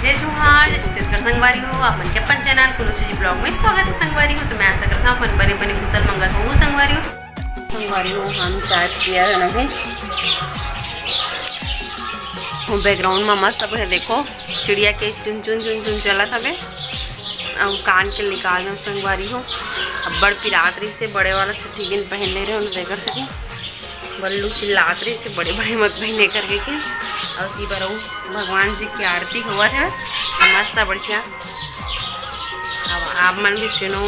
जय जोहार, जय छत्तीसगढ़ संगवारी हो। आप मन के अपन चैनल कुनुची जी ब्लॉग में स्वागत है संगवारी हो। तो मैं आशा करता हूँ अपन बने बने कुशल मंगल हो संगवारी हो। हम चाय पिया है बैकग्राउंड में मस्त अब है देखो चिड़िया के चुन चुन चुन चुन चलत हवे और कान के निकाल दो संगवारी हो। अब बड़ पिरातरी से बड़े वाला सठीगिन पहन ले रहे हो देकर सके बल्लू चिल्लातरी से बड़े बड़े मत पहने करके के और की बार भगवान जी की आरती हुआ है मस्त बढ़िया। अब आप मन भी सुनो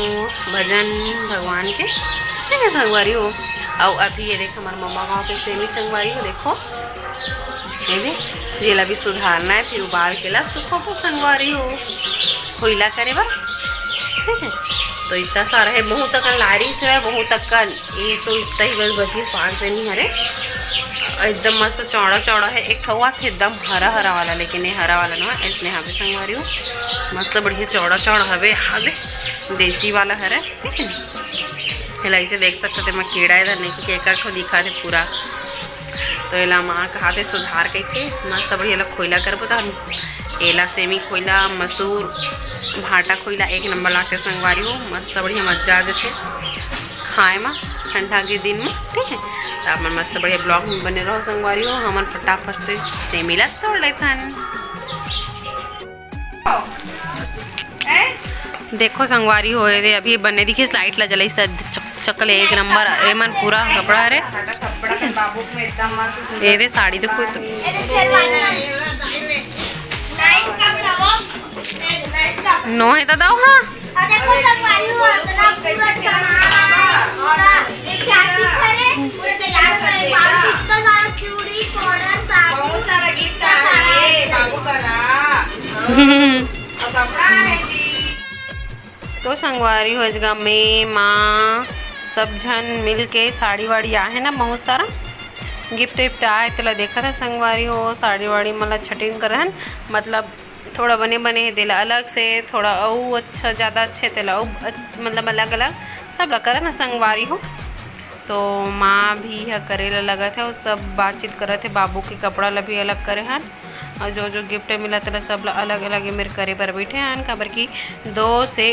भजन भगवान के ठीक है संगवारी हो। और अभी ये देख हमारे मम्मा गाँव के सेमी संगवारी हो देखो ये जेला भी सुधारना है फिर उबाल के ला सुखो को संगवारी हो कोयला करे बार ठीक है। तो इतना सारा है बहुत तक लारी से है बहुत तक ये तो इतना ही बस बची 5 से नहीं हरे एकदम मस्त चौड़ा चौड़ा है। एक ठुआ थे एकदम हरा हरा वाला लेकिन ये हरा वाला ना इसलिए यहाँ पे संगवारी हो मस्त बढ़िया चौड़ा चौड़ा हवे हवे देसी वाला हरा ठीक है। हिलाई से देख सकते थे मैं कीड़ा इधर नहीं कि एक दिखा थे पूरा तो एला माँ कहा थे सुधार करके मस्त बढ़िया ला खोइला कर बता एला सेमी खोइला मसूर भाटा खोइला एक नंबर लाते संगवारी हो मस्त बढ़िया मजा आ जाते खाए में ठंडा के दिन में ठीक है। तो आप मस्त बढ़िया ब्लॉग में बने रहो संगवारी हो हमन फटाफट से सेमी ला तोड़ लेते देखो संगवारी हो दे अभी बने दिखी लाइट ला जलाई चकल एक नंबर एमन पूरा कपड़ा रे ये दे साड़ी देखो तो नो है दादा हाँ देखो संगवारी हो इतना पूरा सामान और चाची करे पूरे तैयार करे इतना सारा चूड़ी पाउडर साबुन बहुत सारा गिफ्ट है बाबू का ना और कपड़ा है जी। तो संगवारी हो जगह में माँ सब जन मिल के साड़ी वाड़ी आए ना बहुत सारा गिफ्ट विफ्ट आए तो देखा था संगवारी हो साड़ी वाड़ी मतलब छटिंग करन मतलब थोड़ा बने बने है दिला अलग से थोड़ा और अच्छा ज़्यादा अच्छे तेला मतलब अलग अलग सब लगा ना संगवारी हो। तो माँ भी यह करे लगा था वो सब बातचीत करे थे बाबू के कपड़ा ला भी अलग करे हैं और जो जो गिफ्ट मिला था सब अलग अलग मेरे करे पर बैठे हैं खबर की 2 से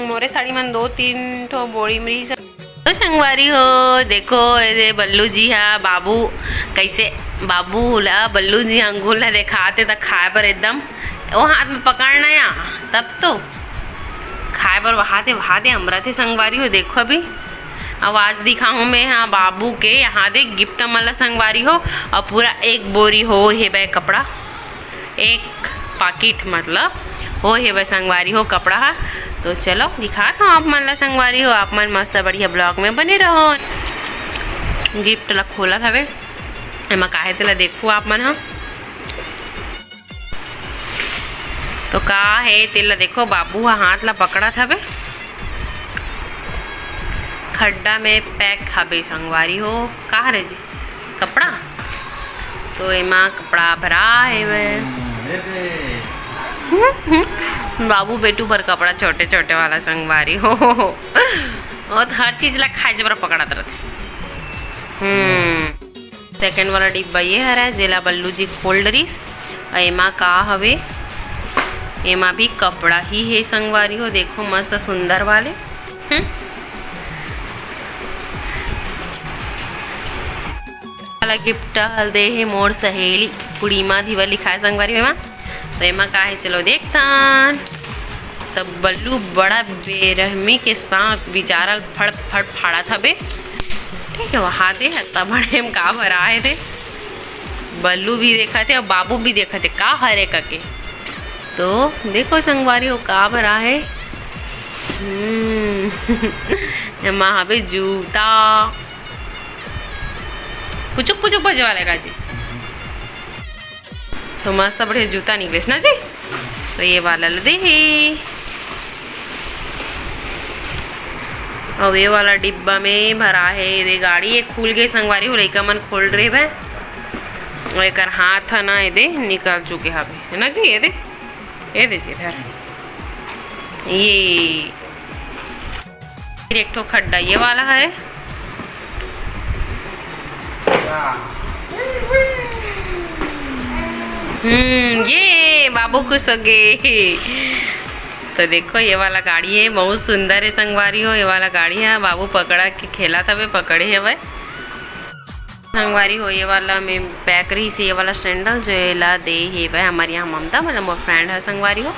मोरे साड़ी मन 2-3 ठो बोड़ी मरी तो संगवारी हो देखो ये बल्लू जी हाँ बाबू कैसे बाबू ला बल्लू जी अंगूर ला दिखाते तक खाए पर एकदम वो हाथ में पकड़ना या तब तो खाए पर वहाते अमरा थे संगवारी हो देखो अभी आवाज़ दिखाऊँ मैं हाँ बाबू के यहाँ दे गिफ्ट मला संगवारी हो और पूरा एक बोरी हो हे भाई कपड़ा एक पाकिट मतलब हो हे भाई संगवारी हो कपड़ा। तो चलो दिखा था आप मन ला संगवारी हो आप मन मस्त बढ़िया ब्लॉग में बने रहो। गिफ्ट ला खोला था वे एमा काहे तेला देखो आप मन हाँ तो का है तेला देखो बाबू हाथ ला पकड़ा था वे खड्डा में पैक हबे संगवारी हो का रे जी कपड़ा तो एमा कपड़ा भरा है वे बाबू बेटू पर कपड़ा छोटे छोटे वाला संगवारी हो और हर चीज ला खाए जबर पकड़ाते रहते। सेकंड वाला डिब्बा ये हरा जेला बल्लू जी खोल डरीस एमा का हवे एमा भी कपड़ा ही है संगवारी हो देखो मस्त सुंदर वाले वाला गिफ्ट हल दे है मोर सहेली पुड़ीमा धीवा लिखा है संगवारी में तो एमा का है चलो देखता तब बल्लू बड़ा बेरहमी के साथ बिचारा फड़ फड़ फाड़ा था बे ठीक है वहाँ दे तब बड़े में का भरा है थे बल्लू भी देखा थे और बाबू भी देखा थे का हरे करके तो देखो संगवारी हो का भरा है एमा हवे जूता पुचुक पुचुक बजे वाले का जी तो मस्त बढ़िया जूता निकले ना जी तो ये वाला दे और ये वाला डिब्बा में भरा है ये गाड़ी एक खुल गई संगवारी हो लइका मन खोल रहे है और एक हाथ है ना ये निकल चुके हवे है ना जी ये दे जी इधर ये एक ठो खड्डा ये वाला है ये बाबू खुश हो गए। तो देखो ये वाला गाड़ी है, बहुत सुंदर है संगवारी हो। ये वाला गाड़ी है, बाबू पकड़ा के खेला था, वे पकड़े है भाई संगवारी हो। ये वाला में पैक रही से ये वाला सैंडल जो ला दे है भाई हमारे यहाँ ममता, मतलब मोर फ्रेंड है संगवारी हो।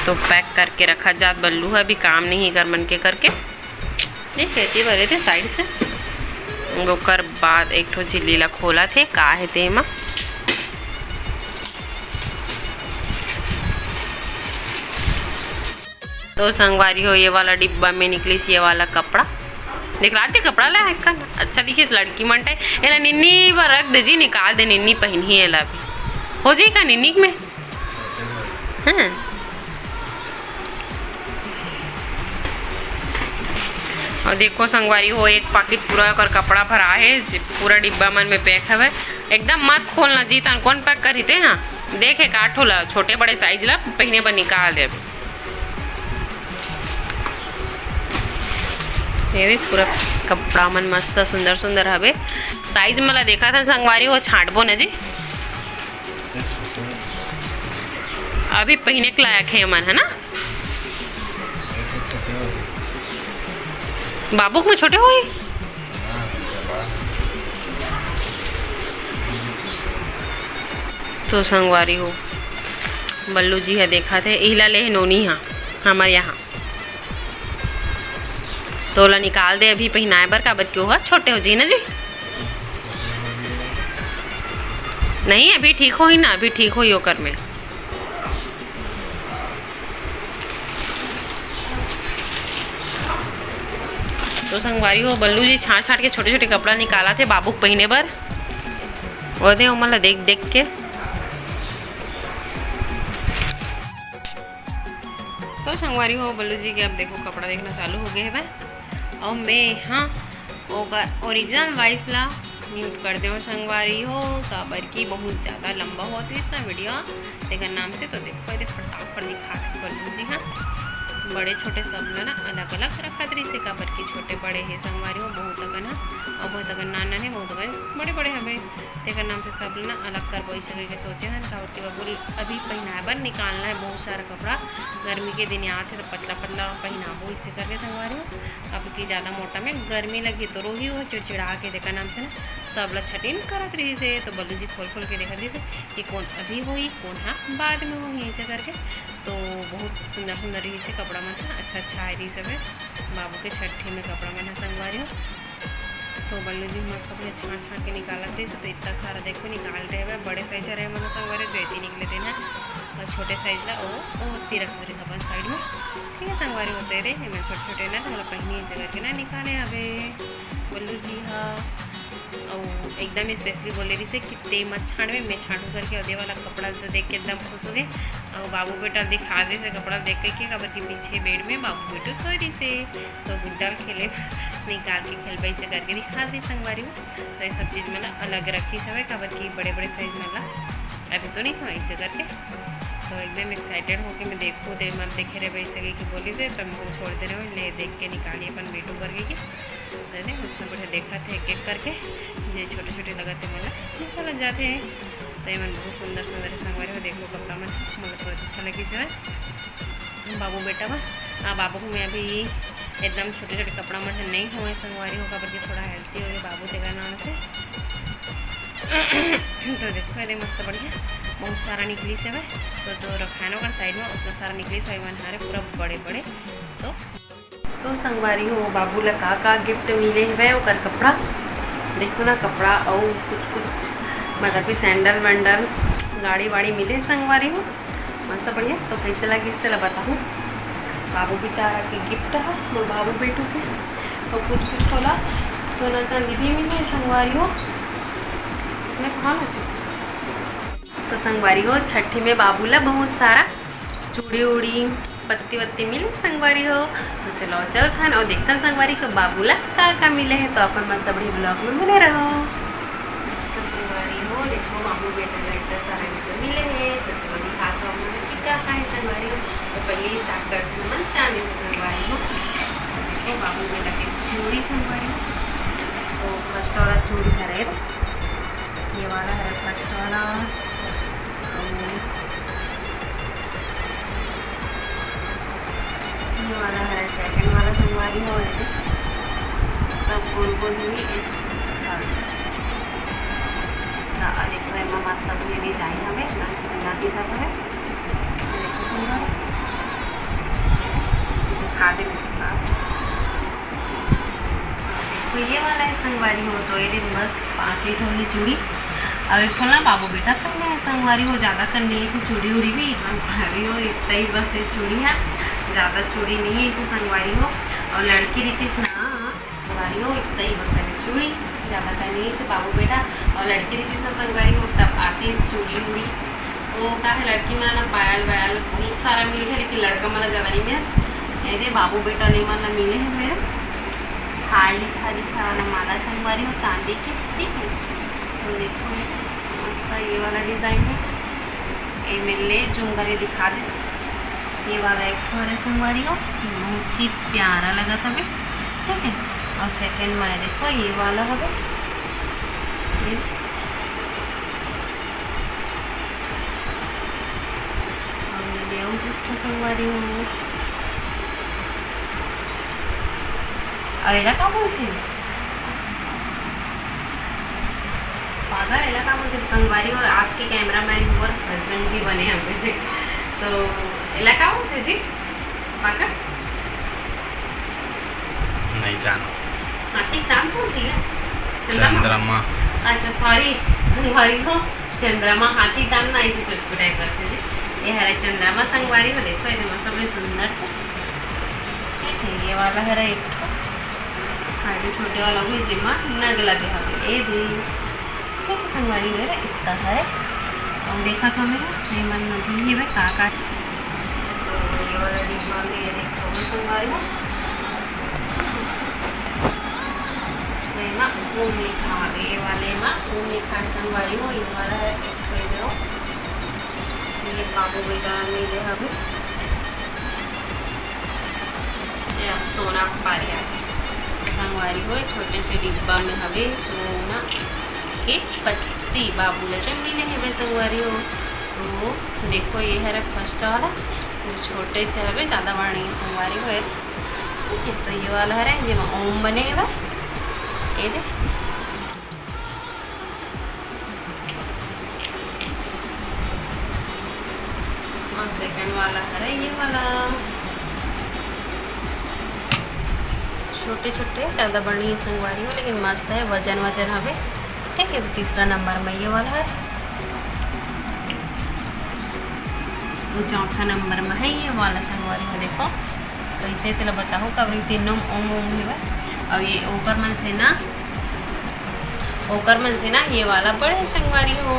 तो पैक करके रखा जात बल्लू है, अभी काम नहीं कर मन के करके ये खेती भरे थे साइड से। ओकर बाद एक ठो झिल्ली ला खोला थे का है तेमा। तो संगवारी हो ये वाला डिब्बा में निकली ये वाला कपड़ा, देख रहा है कपड़ा ला है अच्छा दिखे लड़की मंटे एला निन्नी पर रख दे जी, निकाल दे निन्नी पहनी है एला भी हो जी का निन्नी में। हाँ और देखो संगवारी हो एक पाकिट पूरा कर कपड़ा भरा है, पूरा डिब्बा मन में पैक है, एकदम मत खोलना जी। तन कौन पैक करी थे? हाँ देखे काठो ला छोटे बड़े साइज ला पहने पर निकाल दे। ये पूरा कपड़ा मन मस्त सुंदर सुंदर हवे, साइज मला देखा था संगवारी हो छाटबो न जी, अभी पहने के लायक है मन है ना। बाबू में छोटे हुए तो संगवारी हो बल्लू जी है देखा थे इला ले नोनी हाँ हमारे यहाँ तो ला निकाल दे अभी पहनाए बर का बत क्यों है छोटे हो जी ना जी। नहीं अभी ठीक हो ही ना, अभी ठीक हो ही ओकर में। तो संगवारी हो बल्लू जी छाट छाट के छोटे छोटे कपड़ा निकाला थे बाबू पहने बर और दे उमला देख देख के। तो संगवारी हो बल्लू जी के अब देखो कपड़ा देखना चालू हो गए है और मैं हाँ ओरिजिनल वॉइस ला म्यूट कर दे संगवारी हो काबर की बहुत ज़्यादा लंबा हुआ था इसका वीडियो देखकर नाम से। तो देखो ये फटाफट दिखा बल्लू जी हाँ बड़े छोटे सब ना अलग अलग रखा तरी से काबर की छोटे बड़े है संगवारी हो बहुत अगन है और बहुत अगन नाना है बहुत अगन बड़े बड़े हमें देखकर नाम से सब ना अलग कर बोई सके के सोचे हैं काबर की बाबू अभी पहनाए बर निकालना है बहुत सारा कपड़ा, गर्मी के दिन आते तो पतला पतला पहनाबो इसे करके संगवारी हो काबर की ज़्यादा मोटा में गर्मी लगी तो रोही हो चिड़चिड़ा के देखा नाम से ना सब ला छटिन करत रही से। तो बल्लू जी खोल खोल के देखत रही से कि कौन अभी होई कौन हाँ बाद में होगी ऐसे करके। तो बहुत सुंदर सुंदर रही से कपड़ा मन है अच्छा अच्छा है रही सब बाबू के छठी में कपड़ा मन है संगवारी हो। तो बल्लू जी मस्त अपने छाँट छाँट के निकालत रही से। तो इतना सारा देखो निकाल रहे हैं बड़े साइज रहे मन संगवारी जो इतनी निकले देना और छोटे साइज ला वो रख रही अपन साइड में ठीक है संगवारी होते रहे मैं छोटे छोटे ना तो मतलब पहनी ऐसे करके ना निकाले अबे बल्लू जी हाँ और एकदम स्पेशली बोले रही से कितने मत छाड़वे मैं छाड़ू करके और दे वाला कपड़ा तो देख के एकदम खुश हो गए। और बाबू बेटा दिखा दे से कपड़ा देख के काबर के पीछे बेड में बाबू बेटो सो रही से तो गुड्डा खेले निकाल के खेल से करके दिखा दी संगवारी हो। तो ये सब चीज़ मतलब अलग रखी सब है काबर की बड़े बड़े साइज मतलब अभी तो नहीं हुआ ऐसे करके। तो एकदम एक्साइटेड होके मैं देखूँ दे मत देखे रहे भाई सके कि बोली से तब को छोड़ दे रहे हो ले देख के निकालिए अपन बेटू करके की तो मस्त बढ़िया देखा थे एक एक करके जे छोटे छोटे लगाते मतलब निकल जाते हैं। तो ये मन बहुत सुंदर सुंदर संगवारी हो देखो कपड़ा मन मतलब बहुत अच्छा लगी से बाबू बेटा बा बाबू को मैं अभी एकदम छोटे छोटे कपड़ा मन नहीं हुए संगवारी होगा बल्कि थोड़ा हेल्थी हो बाबू देगा नाम से। तो देखो ये मस्त बढ़िया बहुत सारा निकली से है तो रखाना का साइड में उतना सारा निकली से मन हारे पूरा बड़े बड़े। तो संगवारी हो बाबू ला का गिफ्ट मिले है और कपड़ा देखो ना कपड़ा और कुछ मतलब कि सैंडल वैंडल गाड़ी वाड़ी मिले संगवारी हो मस्त बढ़िया। तो कैसे लगी इस तरह बताऊँ बाबू बेचारा के गिफ्ट है वो बाबू बेटू के और कुछ होला सोना चांदी भी मिले संगवारी हो उसने कहा ना। तो संगवारी हो छठी में बाबू ला बहुत सारा चूड़ी उड़ी पत्ती वत्ती मिले संगवारी हो। तो चलो चल था और देखता संगवारी को बाबू ला का मिले है तो अपन मस्त बड़ी ब्लॉग में बने रहो। तो संगवारी हो देखो बाबू बेटा ला इतना सारा मिले है तो चलो दिखाता हूँ मतलब क्या है संगवारी हो। तो पहले स्टार्ट करते हैं मन चांदी से संगवारी हो। देखो बाबू बेटा के चूड़ी संगवारी हो तो फर्स्ट वाला चूड़ी है ये वाला है फर्स्ट वाला, ये वाला है सेकंड वाला संगवारी हो रहे सब गोल गोल हुई इस देखो एमा मस्त ये डिजाइन हमें एकदम सुंदर दिखा है। देखो सुंदर दिखा दे तो ये वाला है संगवारी हो तो ये दिन बस 5 ही थोड़ी चूड़ी। अब एक खोलना बाबू बेटा करना है संगवारी हो, ज़्यादा करनी है इसे चूड़ी उड़ी भी इतना भारी हो, इतना ही बस ये चूड़ी है, ज़्यादा चूड़ी नहीं है इसे संगवारी हो। और लड़की रीति से ना संगवारी हो इतना ही बस है चूड़ी, ज़्यादा करनी है इसे बाबू बेटा। और लड़की रीति से संगवारी हो तब आती है चूड़ी उड़ी। तो क्या है लड़की में ना पायल वायल बहुत सारा मिले है, लेकिन लड़का मतलब ज़्यादा नहीं मिले। मेरे बाबू बेटा नहीं मतलब मिले हैं मेरे खाली खाली खाना माला संगवारी हो चांदी की, ठीक है। तो देखो मस्त ये वाला डिज़ाइन है, ये मिलने झुमकर दिखा दीजिए। ये वाला एक और संगवारी हो बहुत ही प्यारा लगा था हमें, ठीक है। और सेकंड में देखो ये वाला होगा, संगवारी हो एला का बोलते पागल एला का बोलते संगवारी हो। आज के कैमरा मैन और हस्बैंड जी बने हमें, तो एला का बोलते जी पागल नहीं जानो हाथी नाम बोलती है चंद्रमा। अच्छा सॉरी संगवारी हो चंद्रमा, हाथी दाम ना ऐसे चुटपुटाई करते जी। ये है चंद्रमा संगवारी हो, देखो ये सब सुंदर से, ठीक है। ये वाला है एक हाथी छोटे वाला हुई जिम्मा नग लगे हमें ए दी, ठीक है। संगवारी है इतना है तो देखा था मेरा नहीं मन नदी है भाई का तो ये वाला डिब्बा में ये देखो संगवारी हो ओम लिखा है, ये वाले में ओम लिखा है संगवारी हो। ये वाला है दो ये बाबू बेटा मिले हमें सोना पारिया संगवारी हो छोटे से डिब्बा में हवे सोना के पत्ती बाबू लचन मिले हैं वे संगवारी हो। तो देखो ये है फर्स्ट वाला जो छोटे से हवे ज़्यादा बड़ा नहीं संगवारी हो, ठीक है। तो ये वाला है जिसमें ओम बने हुए ये दे और सेकंड वाला है ये वाला छोटे छोटे ज़्यादा बड़ी है संगवारी हो, लेकिन मस्त है वजन वजन हवे, ठीक है। तो तीसरा नंबर में ये वाला है, वो चौथा नंबर में है ये वाला संगवारी हो। देखो कैसे तेला बताओ कवरी तीनों ओम ओम है। और ये ओकर मन से ना ये वाला बड़े संगवारी हो।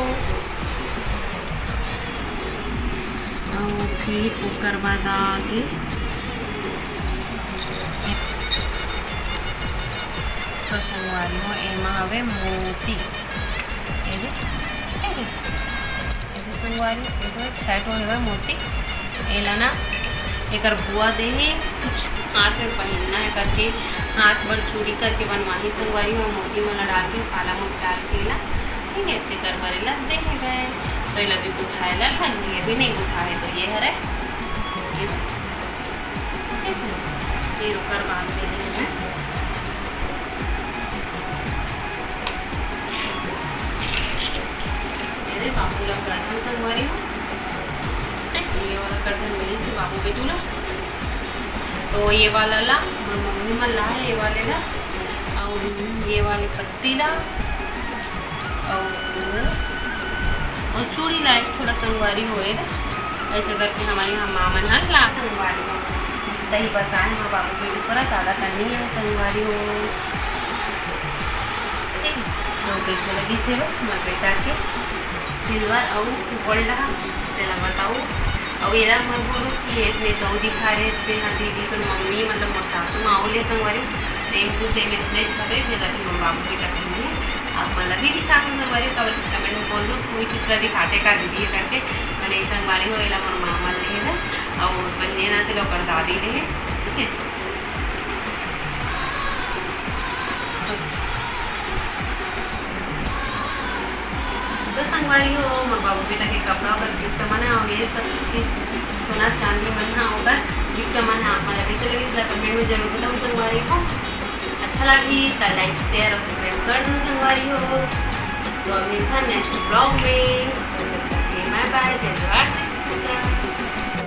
और फिर ओकर बाद आगे तो संगवारी हो एमा हवे मोती संगवारी छठ हो मोती एला ना एक बुआ दे है कुछ हाथ में पहनना है करके हाथ भर चूड़ी करके बनवाही संगवारी हो मोती मला डाल के काला मोती डाल के ला, ठीक है। तेकर बरेला दे है गए तो ये भी गुथाए ला लगी ये भी नहीं गुथाए तो ये है फिर ओकर बाद दे देंगे बाबू लोग करते संगवारी हो, ये वाला करते मिली से बाबू बेटू ला। तो ये वाला ला मम्मी मन ला है ये वाले ला और ये वाले पत्ती ला और चूड़ी ला एक थोड़ा संगवारी हो ऐसे करके हमारे यहाँ मामन हल ला संगवारी हो दही बस आए हमारे बाबू बेटू पर ज़्यादा करनी है संगवारी हो, ठीक है। तो कैसे लगी से हो मैं बेटा के सिल्वर और गोल्ड तेला बताओ। और ये मैं बोलूँ कि इसमें तो दिखा रहे थे हाँ दीदी तो मम्मी मतलब मोर सासू माओले संगवारी सेम टू सेम इसमें छवे जैसा कि मैं बाबू बेटा कहेंगे आप मतलब भी दिखा संगवारी कब कमेंट में बोल दो कोई चीज़ दिखाते का दीदी करके मैंने संगवारी हो एला मोर मामा ले है और बन्ने ना थे लोग दादी ले, ठीक है। संगवारी हो मोर बाबू बेटा के कपड़ा और गिफ्ट मन है और ये सब चीज़ सोना चांदी मन है होकर गिफ्ट मन है आप कैसे लगे इसलिए कमेंट में जरूर बताओ संगवारी हो। अच्छा लगी तो लाइक शेयर और सब्सक्राइब कर दो संगवारी हो। तो अब मिलता है नेक्स्ट ब्लॉग में, बाय बाय, जय जवाहर।